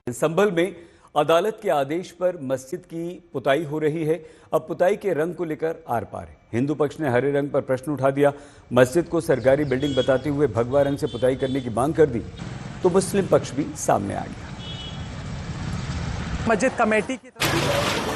संभल में अदालत के आदेश पर मस्जिद की पुताई हो रही है। अब पुताई के रंग को लेकर आर पार है। हिंदू पक्ष ने हरे रंग पर प्रश्न उठा दिया। मस्जिद को सरकारी बिल्डिंग बताते हुए भगवा रंग से पुताई करने की मांग कर दी, तो मुस्लिम पक्ष भी सामने आ गया। मस्जिद कमेटी की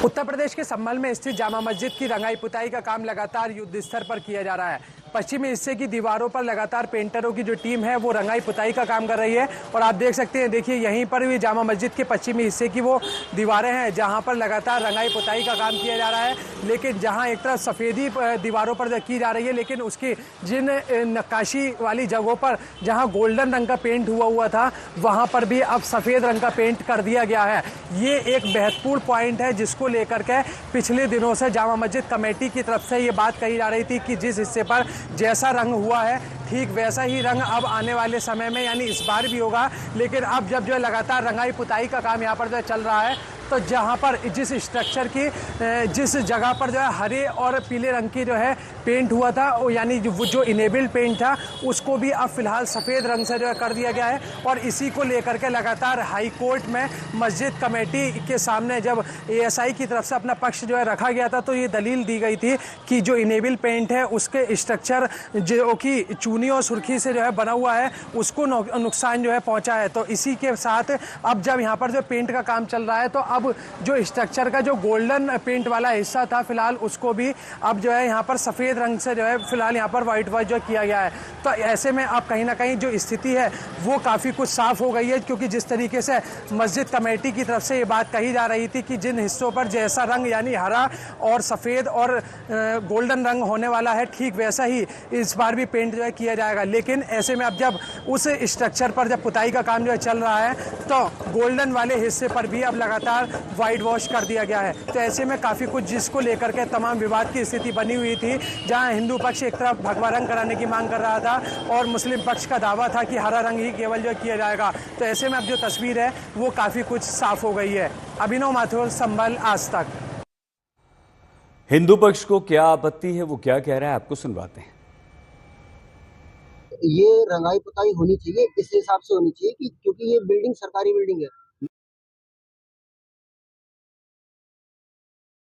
उत्तर प्रदेश के संभल में स्थित जामा मस्जिद की रंगाई पुताई का काम लगातार युद्ध स्तर पर किया जा रहा है। पश्चिमी हिस्से की दीवारों पर लगातार पेंटरों की जो टीम है वो रंगाई पुताई का काम कर रही है और आप देख सकते हैं, देखिए यहीं पर भी जामा मस्जिद के पश्चिमी हिस्से की वो दीवारें हैं जहां पर लगातार रंगाई पुताई का काम किया जा रहा है। लेकिन जहां एक तरफ सफ़ेदी दीवारों पर की जा रही है, लेकिन उसकी जिन नक्काशी वाली जगहों पर जहां गोल्डन रंग का पेंट हुआ था वहां पर भी अब सफ़ेद रंग का पेंट कर दिया गया है। ये एक महत्वपूर्ण पॉइंट है जिसको लेकर के पिछले दिनों से जामा मस्जिद कमेटी की तरफ से ये बात कही जा रही थी कि जिस हिस्से पर जैसा रंग हुआ है ठीक वैसा ही रंग अब आने वाले समय में यानी इस बार भी होगा। लेकिन अब जब जो है लगातार रंगाई पुताई का काम यहाँ पर जो चल रहा है, तो जहाँ पर जिस स्ट्रक्चर की जिस जगह पर जो है हरे और पीले रंग की जो है पेंट हुआ था, यानी जो इनेबल्ड पेंट था उसको भी अब फिलहाल सफ़ेद रंग से जो है कर दिया गया है। और इसी को लेकर के लगातार हाई कोर्ट में मस्जिद कमेटी के सामने जब एएसआई की तरफ से अपना पक्ष जो है रखा गया था, तो ये दलील दी गई थी कि जो इनेबल पेंट है उसके स्ट्रक्चर जो कि चूनी और सुर्खी से जो है बना हुआ है उसको नुकसान जो है पहुँचा है। तो इसी के साथ अब जब यहाँ पर जो पेंट का काम चल रहा है, तो अब जो स्ट्रक्चर का जो गोल्डन पेंट वाला हिस्सा था फिलहाल उसको भी अब जो है यहाँ पर सफ़ेद रंग से जो है फिलहाल यहाँ पर वाइट जो किया गया है। तो ऐसे में अब कहीं ना कहीं जो स्थिति है वो काफ़ी कुछ साफ हो गई है, क्योंकि जिस तरीके से मस्जिद कमेटी की तरफ से ये बात कही जा रही थी कि जिन हिस्सों पर जैसा रंग यानी हरा और सफ़ेद और गोल्डन रंग होने वाला है ठीक वैसा ही इस बार भी पेंट जो है किया जाएगा। लेकिन ऐसे में अब जब उस स्ट्रक्चर पर जब पुताई का काम जो है चल रहा है, तो गोल्डन वाले हिस्से पर भी अब लगातार वाइट वॉश कर दिया गया है। तो ऐसे में काफ़ी कुछ जिसको लेकर के तमाम विवाद की स्थिति बनी हुई थी, जहां हिंदू पक्ष एक तरफ भगवा रंग कराने की मांग कर रहा था और मुस्लिम पक्ष का दावा था कि हरा रंग ही केवल जो किया जाएगा। तो ऐसे में अब जो तस्वीर है वो काफ़ी कुछ साफ हो गई है। अभिनव माथुर, संभल, आज तक। हिंदू पक्ष को क्या आपत्ति है, वो क्या कह रहा है, आपको सुनवाते हैं। ये रंगाई पुताई होनी चाहिए, इस हिसाब से होनी चाहिए कि क्योंकि ये बिल्डिंग सरकारी बिल्डिंग है